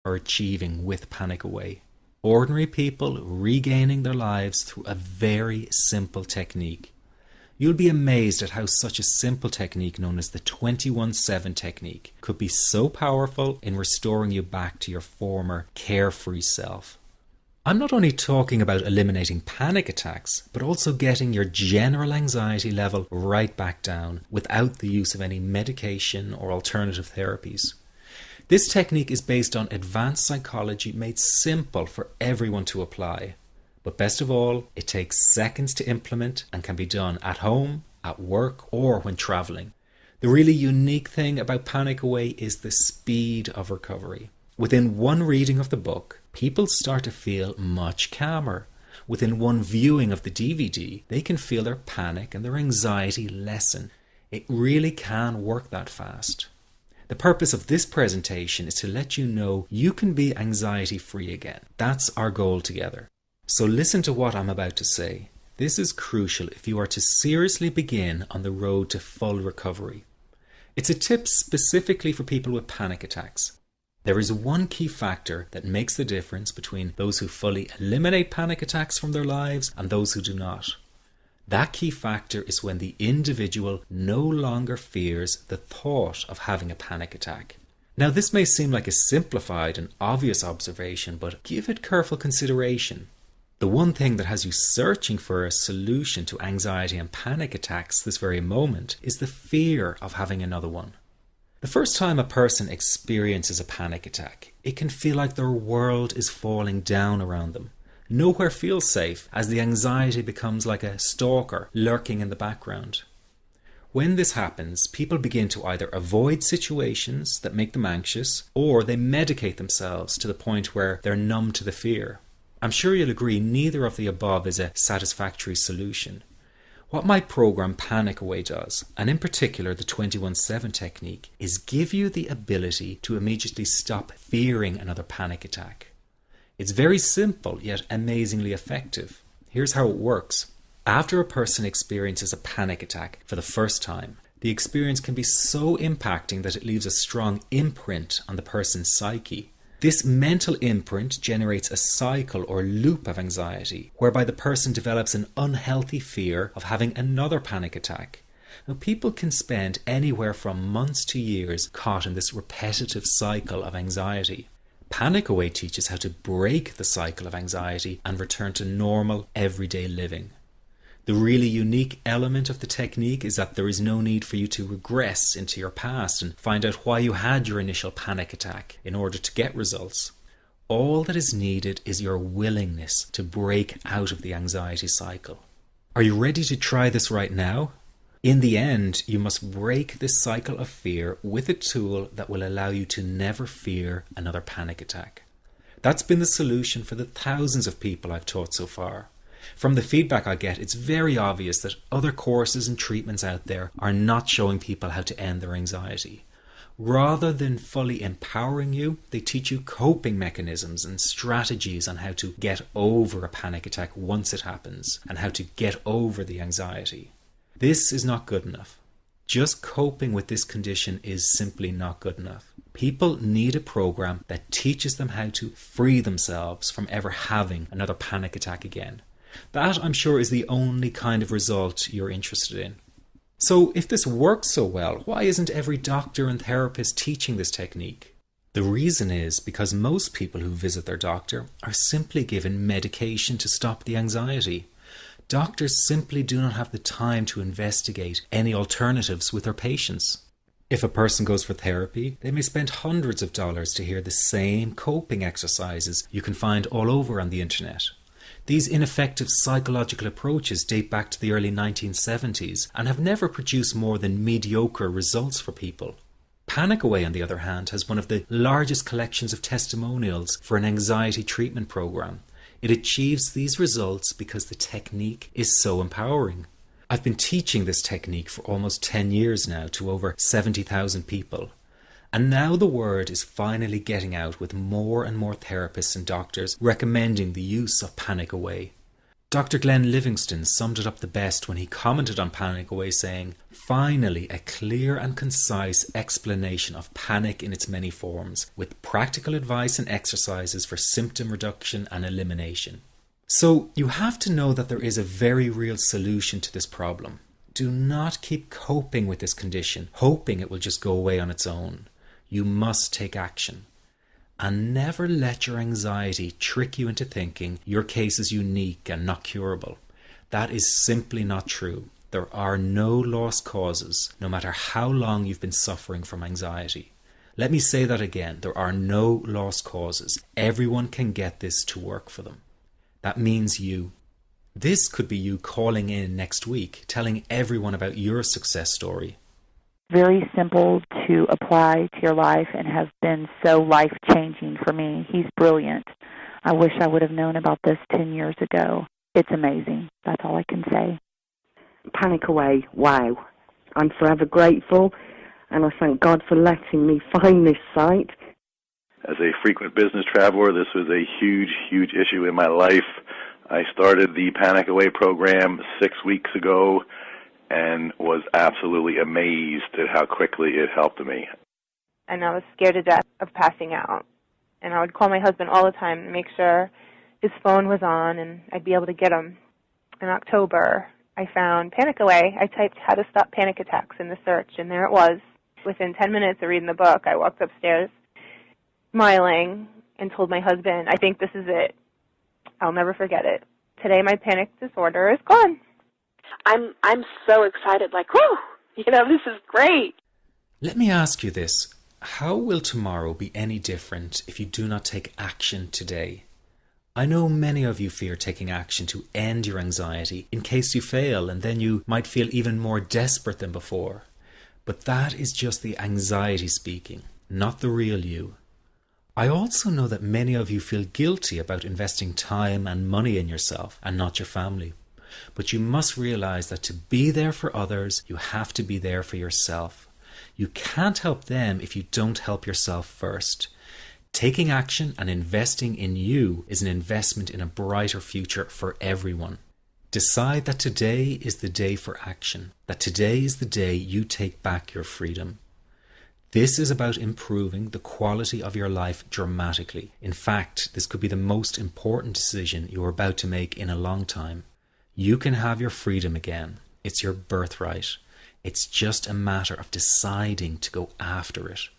are achieving with Panic Away. Ordinary people regaining their lives through a very simple technique. You'll be amazed at how such a simple technique known as the 21-7 technique could be so powerful in restoring you back to your former carefree self. I'm not only talking about eliminating panic attacks, but also getting your general anxiety level right back down without the use of any medication or alternative therapies. This technique is based on advanced psychology made simple for everyone to apply. But best of all, it takes seconds to implement and can be done at home, at work, or when traveling. The really unique thing about Panic Away is the speed of recovery. Within one reading of the book, people start to feel much calmer. Within one viewing of the DVD, they can feel their panic and their anxiety lessen. It really can work that fast. The purpose of this presentation is to let you know you can be anxiety-free again. That's our goal together. So listen to what I'm about to say. This is crucial if you are to seriously begin on the road to full recovery. It's a tip specifically for people with panic attacks. There is one key factor that makes the difference between those who fully eliminate panic attacks from their lives and those who do not. That key factor is when the individual no longer fears the thought of having a panic attack. Now, this may seem like a simplified and obvious observation, but give it careful consideration. The one thing that has you searching for a solution to anxiety and panic attacks this very moment is the fear of having another one. The first time a person experiences a panic attack, it can feel like their world is falling down around them. Nowhere feels safe as the anxiety becomes like a stalker lurking in the background. When this happens, people begin to either avoid situations that make them anxious, or they medicate themselves to the point where they're numb to the fear. I'm sure you'll agree neither of the above is a satisfactory solution. What my program Panic Away does, and in particular the 21-7 technique, is give you the ability to immediately stop fearing another panic attack. It's very simple yet amazingly effective. Here's how it works. After a person experiences a panic attack for the first time, the experience can be so impacting that it leaves a strong imprint on the person's psyche. This mental imprint generates a cycle or loop of anxiety, whereby the person develops an unhealthy fear of having another panic attack. Now, people can spend anywhere from months to years caught in this repetitive cycle of anxiety. Panic Away teaches how to break the cycle of anxiety and return to normal, everyday living. The really unique element of the technique is that there is no need for you to regress into your past and find out why you had your initial panic attack in order to get results. All that is needed is your willingness to break out of the anxiety cycle. Are you ready to try this right now? In the end, you must break this cycle of fear with a tool that will allow you to never fear another panic attack. That's been the solution for the thousands of people I've taught so far. From the feedback I get, it's very obvious that other courses and treatments out there are not showing people how to end their anxiety. Rather than fully empowering you, they teach you coping mechanisms and strategies on how to get over a panic attack once it happens and how to get over the anxiety. This is not good enough. Just coping with this condition is simply not good enough. People need a program that teaches them how to free themselves from ever having another panic attack again. That, I'm sure, is the only kind of result you're interested in. So if this works so well, why isn't every doctor and therapist teaching this technique? The reason is because most people who visit their doctor are simply given medication to stop the anxiety. Doctors simply do not have the time to investigate any alternatives with their patients. If a person goes for therapy, they may spend hundreds of dollars to hear the same coping exercises you can find all over on the internet. These ineffective psychological approaches date back to the early 1970s and have never produced more than mediocre results for people. Panic Away, on the other hand, has one of the largest collections of testimonials for an anxiety treatment program. It achieves these results because the technique is so empowering. I've been teaching this technique for almost 10 years now to over 70,000 people. And now the word is finally getting out with more and more therapists and doctors recommending the use of Panic Away. Dr. Glenn Livingston summed it up the best when he commented on Panic Away, saying, "Finally, a clear and concise explanation of panic in its many forms, with practical advice and exercises for symptom reduction and elimination." So you have to know that there is a very real solution to this problem. Do not keep coping with this condition, hoping it will just go away on its own. You must take action. And never let your anxiety trick you into thinking your case is unique and not curable. That is simply not true. There are no lost causes, no matter how long you've been suffering from anxiety. Let me say that again. There are no lost causes. Everyone can get this to work for them. That means you. This could be you calling in next week, telling everyone about your success story. Very simple to apply to your life and has been so life-changing for me. He's brilliant. I wish I would have known about this 10 years ago. It's amazing. That's all I can say. Panic Away, wow. I'm forever grateful, and I thank God for letting me find this site. As a frequent business traveler, this was a huge, huge issue in my life. I started the Panic Away program 6 weeks ago and was absolutely amazed at how quickly it helped me. And I was scared to death of passing out. And I would call my husband all the time to make sure his phone was on and I'd be able to get him. In October, I found Panic Away. I typed "how to stop panic attacks" in the search, and there it was. Within 10 minutes of reading the book, I walked upstairs smiling and told my husband, "I think this is it. I'll never forget it. Today my panic disorder is gone." I'm so excited, like, whoo, this is great. Let me ask you this. How will tomorrow be any different if you do not take action today? I know many of you fear taking action to end your anxiety in case you fail, and then you might feel even more desperate than before. But that is just the anxiety speaking, not the real you. I also know that many of you feel guilty about investing time and money in yourself and not your family. But you must realize that to be there for others, you have to be there for yourself. You can't help them if you don't help yourself first. Taking action and investing in you is an investment in a brighter future for everyone. Decide that today is the day for action, that today is the day you take back your freedom. This is about improving the quality of your life dramatically. In fact, this could be the most important decision you are about to make in a long time. You can have your freedom again. It's your birthright. It's just a matter of deciding to go after it.